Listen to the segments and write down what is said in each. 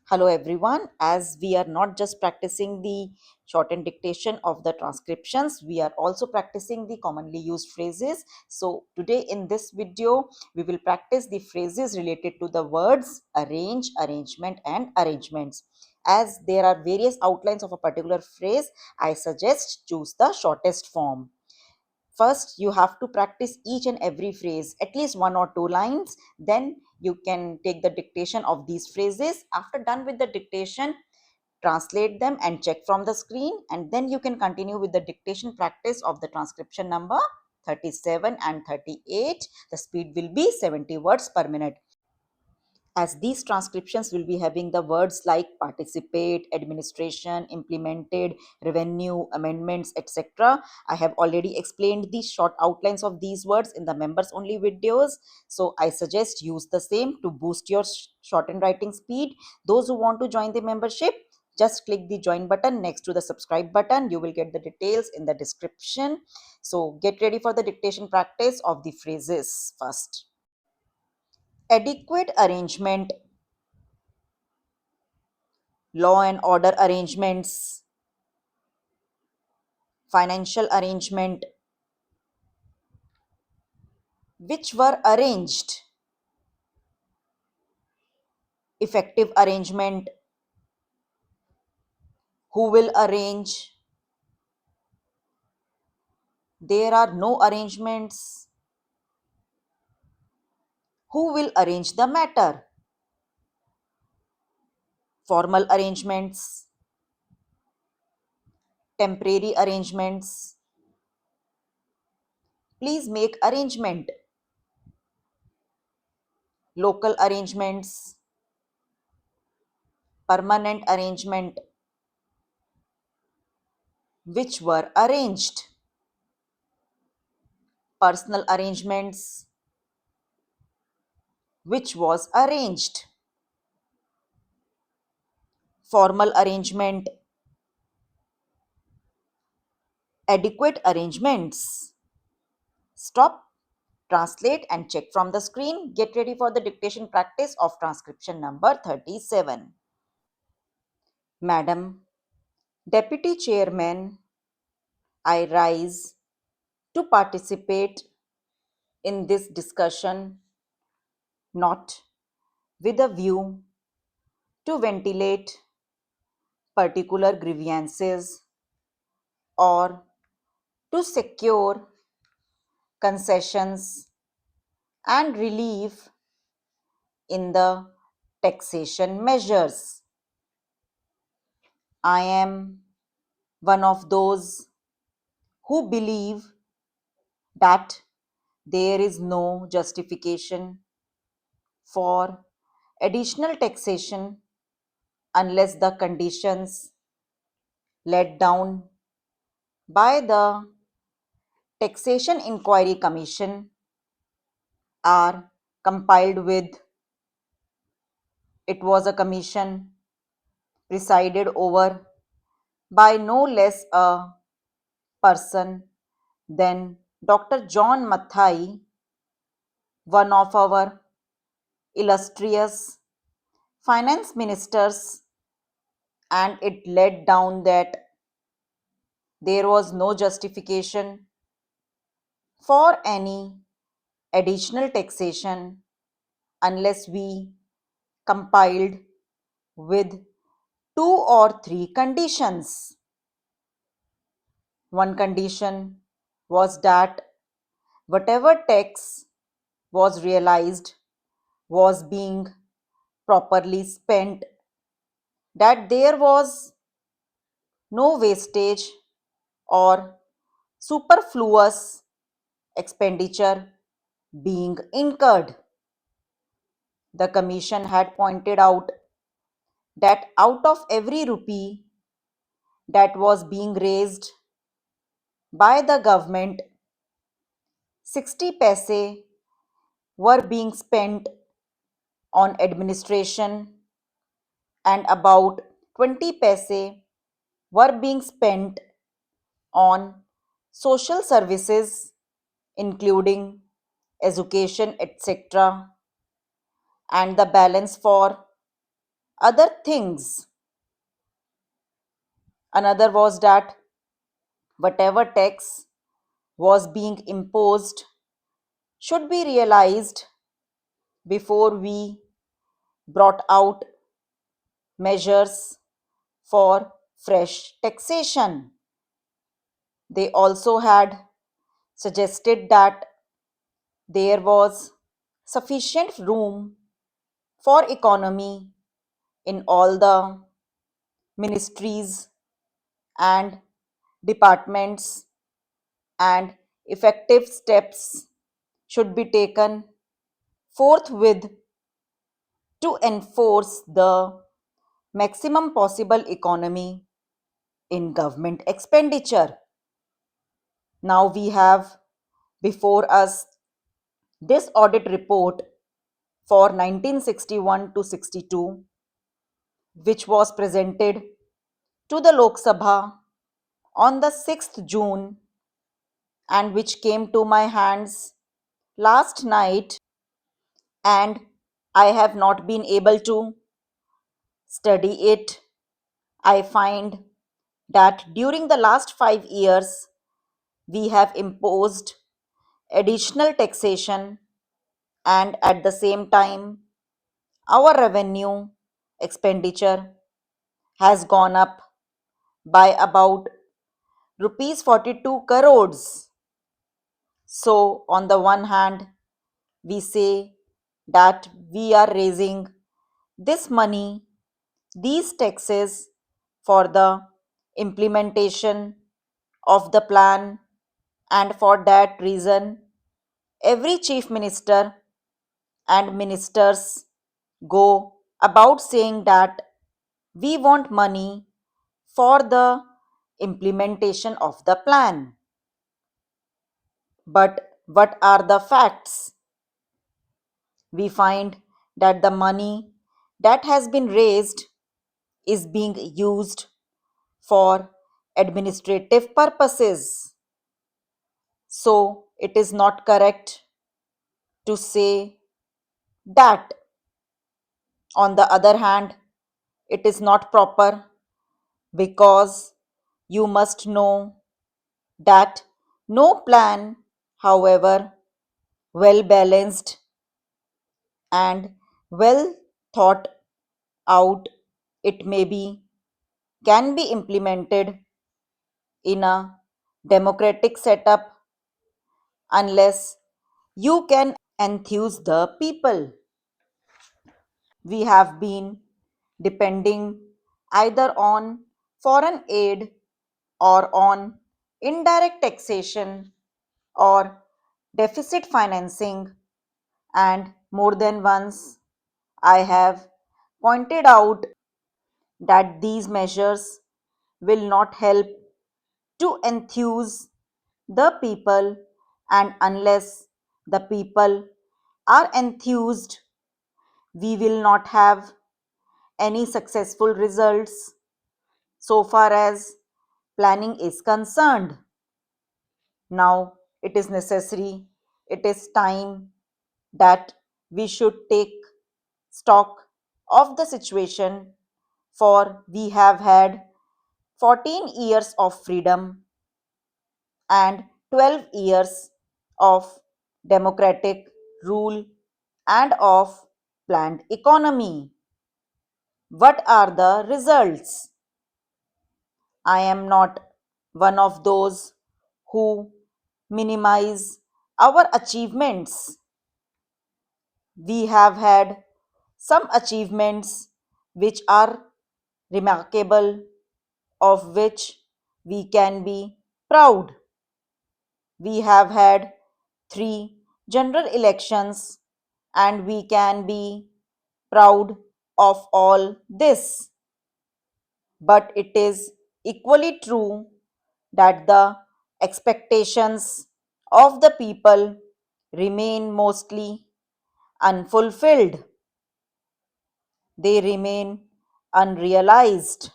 Hello everyone. As we are not just practicing the shortened dictation of the transcriptions, we are also practicing the commonly used phrases. So today in this video, we will practice the phrases related to the words arrange, arrangement and arrangements. As there are various outlines of a particular phrase, I suggest choose the shortest form. First, you have to practice each and every phrase, at least one or two lines. Then you can take the dictation of these phrases. After done with the dictation, translate them and check from the screen. And then you can continue with the dictation practice of the transcription number 37 and 38. The speed will be 70 words per minute, as these transcriptions will be having the words like participate, administration, implemented, revenue, amendments, etc. I have already explained the short outlines of these words in the members only videos, so I suggest use the same to boost your shortened writing speed. Those who want to join the membership, just click the join button next to the subscribe button. You will get the details in the description. So get ready for the dictation practice of the phrases first. Adequate arrangement, law and order arrangements, financial arrangement, which were arranged, effective arrangement, who will arrange, there are no arrangements, who will arrange the matter, formal arrangements, temporary arrangements, please make arrangement, local arrangements, permanent arrangement, which were arranged, personal arrangements, which was arranged, formal arrangement, adequate arrangements. Stop, translate and check from the screen. Get ready for the dictation practice of transcription number 37. Madam, Deputy Chairman, I rise to participate in this discussion, not with a view to ventilate particular grievances or to secure concessions and relief in the taxation measures. I am one of those who believe that there is no justification for additional taxation unless the conditions laid down by the Taxation Inquiry Commission are compiled with. It was a commission presided over by no less a person than Dr. John Mathai, one of our illustrious finance ministers, and it laid down that there was no justification for any additional taxation unless we compiled with two or three conditions. One condition was that whatever tax was realized was being properly spent, that there was no wastage or superfluous expenditure being incurred. The commission had pointed out that out of every rupee that was being raised by the government, 60 paise were being spent on administration and about 20 paise were being spent on social services, including education, etc., and the balance for other things. Another was that whatever tax was being imposed should be realized before we brought out measures for fresh taxation. They also had suggested that there was sufficient room for economy in all the ministries and departments, and effective steps should be taken forthwith to enforce the maximum possible economy in government expenditure. Now we have before us this audit report for 1961 to 62, which was presented to the Lok Sabha on the 6th June and which came to my hands last night, and I have not been able to study it. I find that during the last 5 years, we have imposed additional taxation, and at the same time, our revenue expenditure has gone up by about rupees 42 crores. So, on the one hand, we say that we are raising this money, these taxes for the implementation of the plan, and for that reason, every chief minister and ministers go about saying that we want money for the implementation of the plan. But what are the facts? We find that the money that has been raised is being used for administrative purposes. So it is not correct to say that. On the other hand, it is not proper because you must know that no plan, however well balanced and well thought out it may be, can be implemented in a democratic setup unless you can enthuse the people. We have been depending either on foreign aid or on indirect taxation or deficit financing, and more than once I have pointed out that these measures will not help to enthuse the people, and unless the people are enthused, we will not have any successful results so far as planning is concerned. Now it is necessary, it is time that we should take stock of the situation, for we have had 14 years of freedom and 12 years of democratic rule and of planned economy. What are the results? I am not one of those who minimize our achievements. We have had some achievements which are remarkable, of which we can be proud. We have had three general elections, and we can be proud of all this. But it is equally true that the expectations of the people remain mostly unfulfilled. They remain unrealized.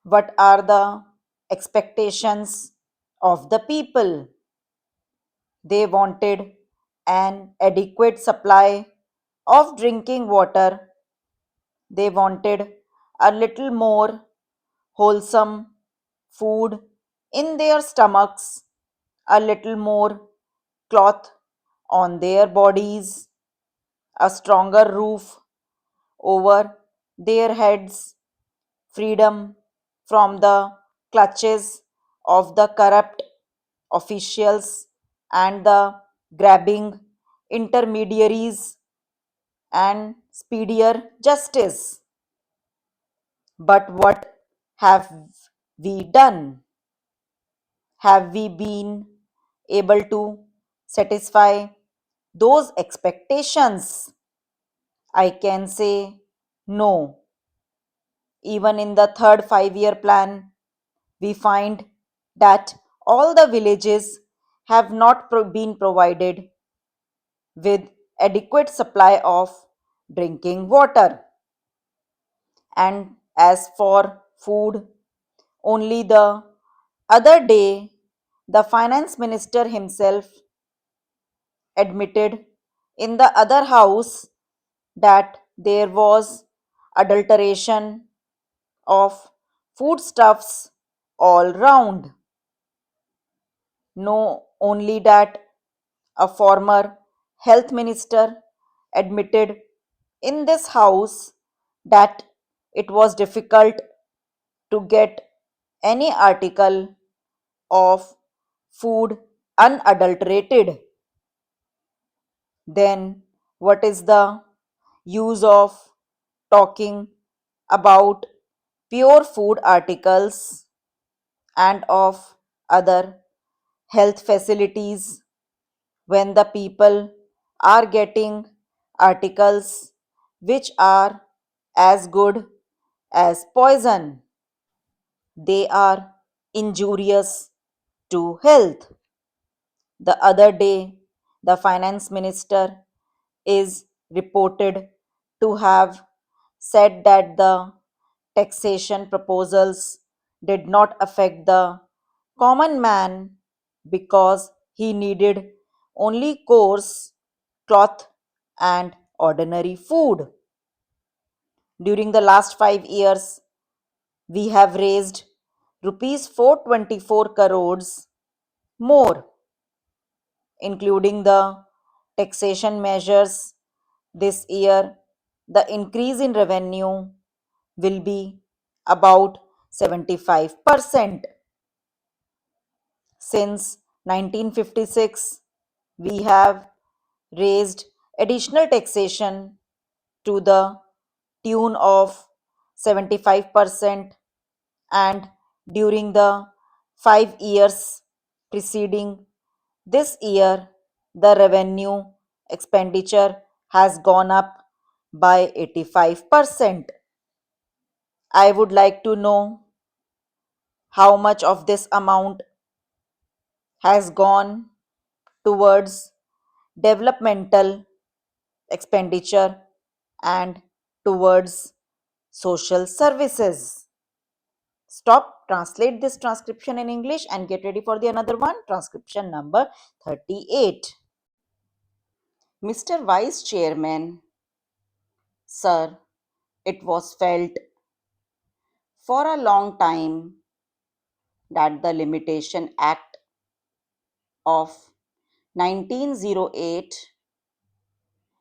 What are the expectations of the people? They wanted an adequate supply of drinking water. They wanted a little more wholesome food in their stomachs, a little more cloth on their bodies, a stronger roof over their heads, freedom from the clutches of the corrupt officials and the grabbing intermediaries, and speedier justice. But what have we done? Have we been able to satisfy those expectations? I can say no. Even in the third 5 year plan, we find that all the villages have not been provided with adequate supply of drinking water. And as for food, only the other day the finance minister himself admitted in the other house that there was adulteration of foodstuffs all round. No, only that a former health minister admitted in this house that it was difficult to get any article of food unadulterated. Then, what is the use of talking about pure food articles and of other health facilities when the people are getting articles which are as good as poison? They are injurious to health. The other day, the finance minister is reported to have said that the taxation proposals did not affect the common man because he needed only coarse cloth and ordinary food. During the last 5 years, we have raised rupees 424 crores more, including the taxation measures. This year, the increase in revenue will be about 75%. Since 1956, we have raised additional taxation to the tune of 75%, and during the 5 years preceding this year, the revenue expenditure has gone up by 85%. I would like to know how much of this amount has gone towards developmental expenditure and towards social services. Stop, translate this transcription in English and get ready for the another one. Transcription number 38. Mr. Vice Chairman, sir, it was felt for a long time that the Limitation Act of 1908,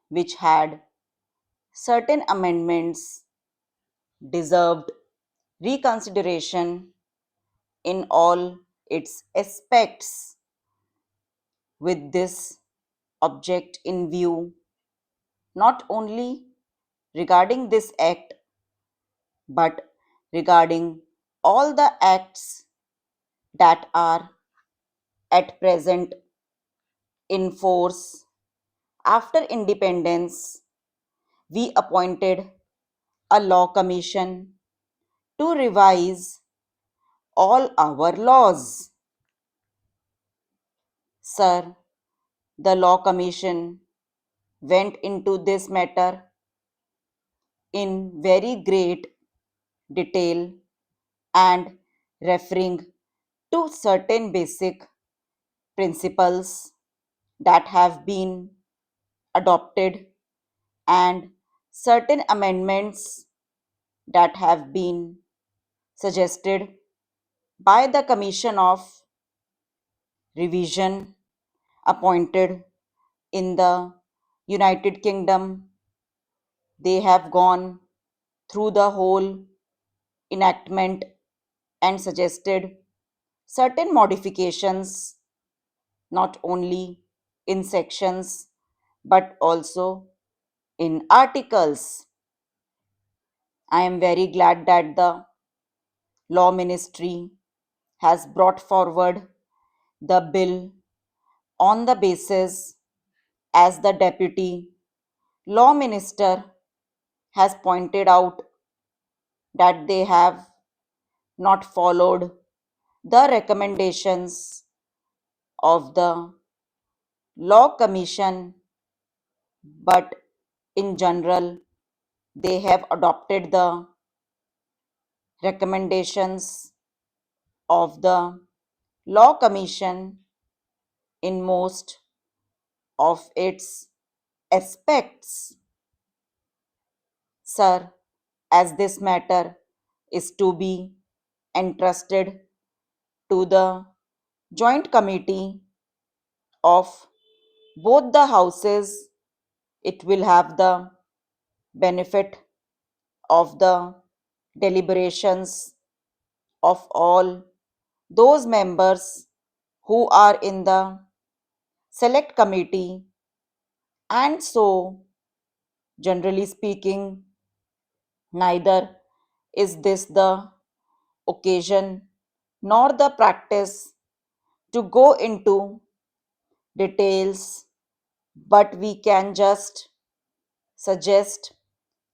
which had certain amendments, deserved reconsideration in all its aspects. With this object in view, not only regarding this act, but regarding all the acts that are at present in force after independence, we appointed a law commission to revise all our laws. Sir, the law commission went into this matter in very great detail and referring to certain basic principles that have been adopted and certain amendments that have been suggested by the Commission of Revision appointed in the United Kingdom. They have gone through the whole enactment and suggested certain modifications not only in sections but also in articles. I am very glad that the Law Ministry has brought forward the bill on the basis, as the Deputy Law Minister has pointed out, that they have not followed the recommendations of the Law Commission, but in general, they have adopted the recommendations of the Law Commission in most of its aspects. Sir, as this matter is to be entrusted to the joint committee of both the houses, it will have the benefit of the deliberations of all those members who are in the select committee, and so, generally speaking, neither is this the occasion nor the practice to go into details, but we can just suggest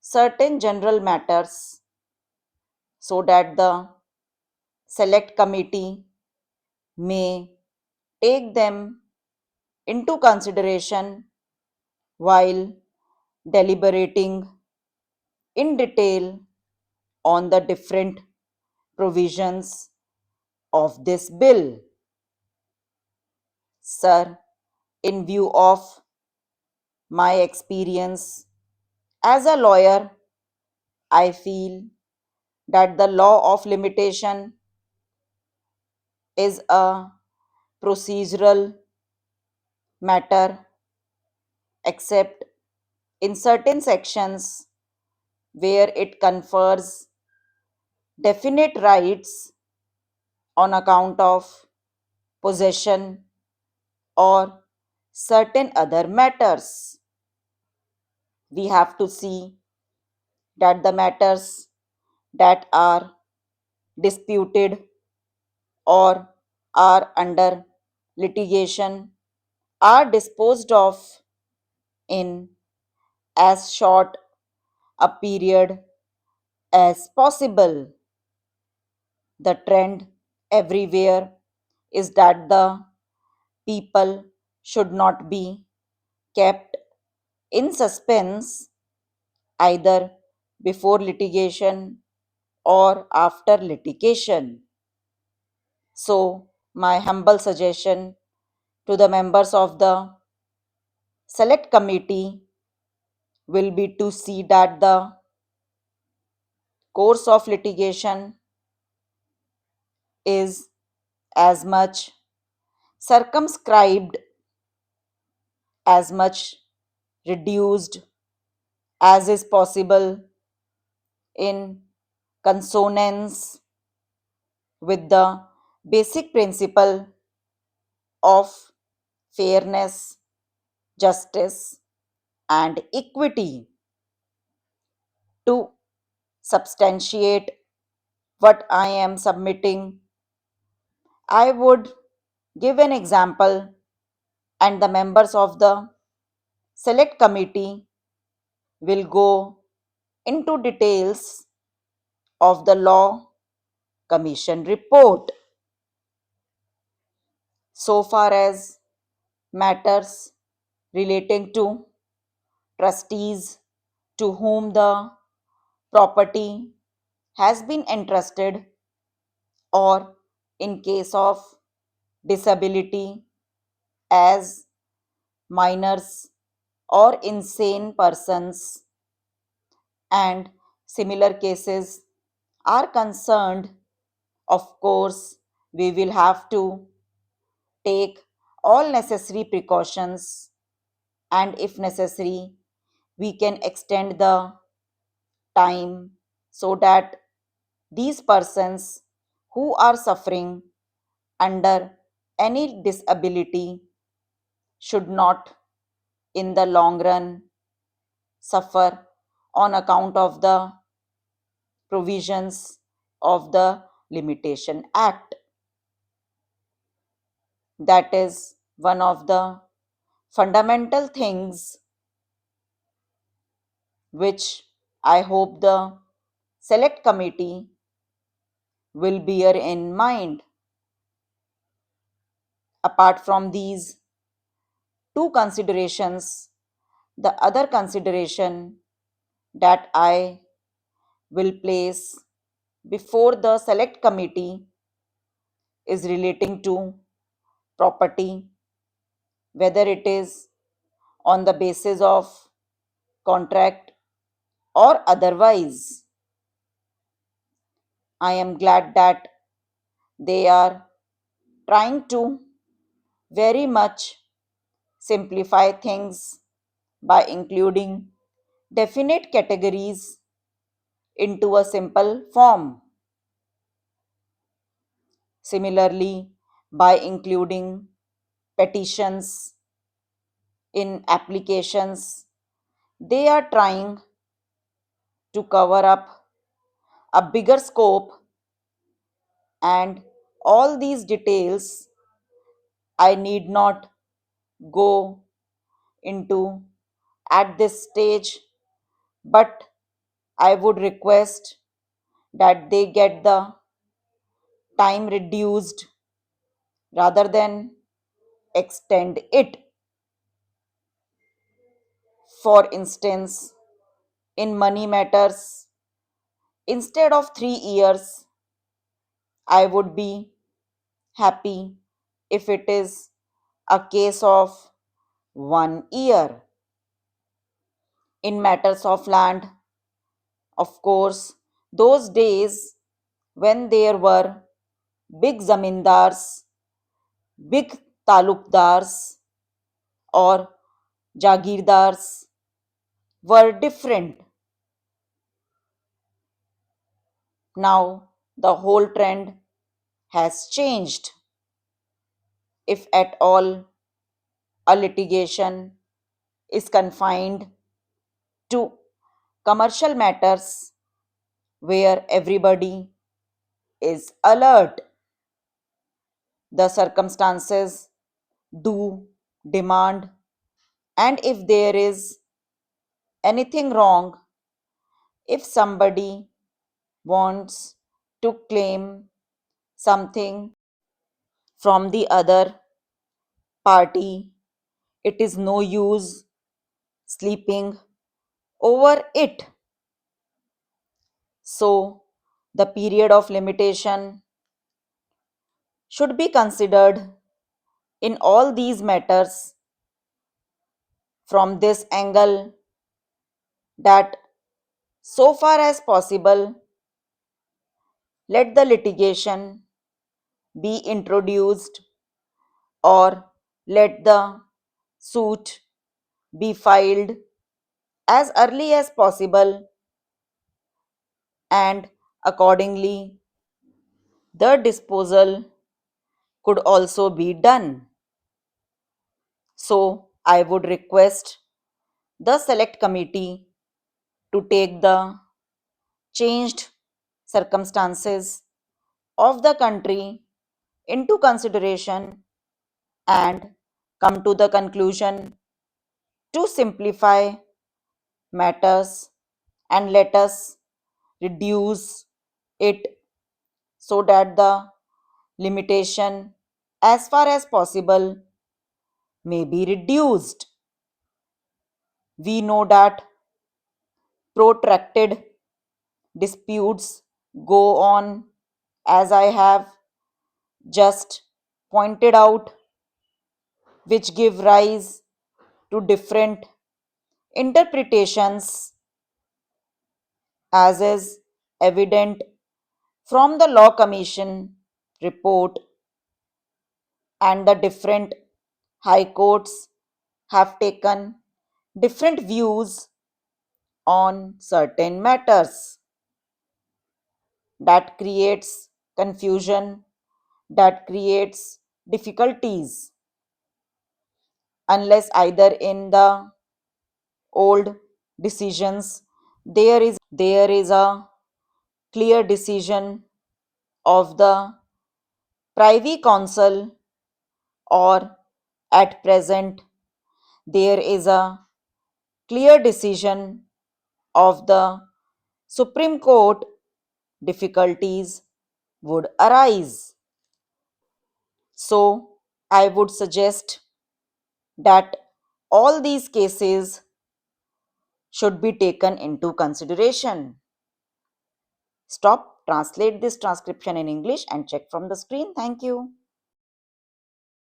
certain general matters so that the select committee may take them into consideration while deliberating in detail on the different provisions of this bill. Sir, in view of my experience as a lawyer, I feel that the law of limitation is a procedural matter, except in certain sections where it confers definite rights on account of possession or certain other matters. We have to see that the matters that are disputed or are under litigation are disposed of in as short a period as possible. The trend everywhere is that the people should not be kept in suspense either before litigation or after litigation. So, my humble suggestion to the members of the select committee will be to see that the course of litigation is as much circumscribed, as much reduced as is possible in consonance with the basic principle of fairness, justice, and equity. To substantiate what I am submitting, I would give an example, and the members of the select committee will go into details of the Law Commission report. So far as matters relating to trustees to whom the property has been entrusted, or in case of disability as minors or insane persons, and similar cases are concerned, of course, we will have to take all necessary precautions, and if necessary, we can extend the time so that these persons who are suffering under any disability should not, in the long run, suffer on account of the provisions of the Limitation Act. That is one of the fundamental things which I hope the select committee will bear in mind. Apart from these two considerations, the other consideration that I will place before the select committee is relating to property, whether it is on the basis of contract or otherwise. I am glad that they are trying to very much simplify things by including definite categories into a simple form. Similarly, by including petitions in applications, they are trying to cover up a bigger scope, and all these details I need not go into at this stage, but I would request that they get the time reduced rather than extend it. For instance, in money matters, instead of 3 years, I would be happy if it is a case of 1 year. In matters of land, of course, those days when there were big zamindars, big talukdars, or jagirdars were different. Now the whole trend has changed. If at all a litigation is confined to commercial matters where everybody is alert, the circumstances do demand, and if there is anything wrong, if somebody wants to claim something from the other party, it is no use sleeping over it. So, the period of limitation should be considered in all these matters from this angle, that so far as possible, let the litigation be introduced, or let the suit be filed as early as possible, and accordingly the disposal could also be done. So, I would request the select committee to take the changed circumstances of the country into consideration and come to the conclusion to simplify matters, and let us reduce it so that the limitation, as far as possible, may be reduced. We know that protracted disputes go on, as I have just pointed out, which give rise to different interpretations as is evident from the Law Commission report, and the different high courts have taken different views on certain matters. That creates confusion, that creates difficulties, unless either in the old decisions there is a clear decision of the privy council, or at present there is a clear decision of the Supreme Court, difficulties would arise. So, I would suggest that all these cases should be taken into consideration. Stop, translate this transcription in English and check from the screen. Thank you.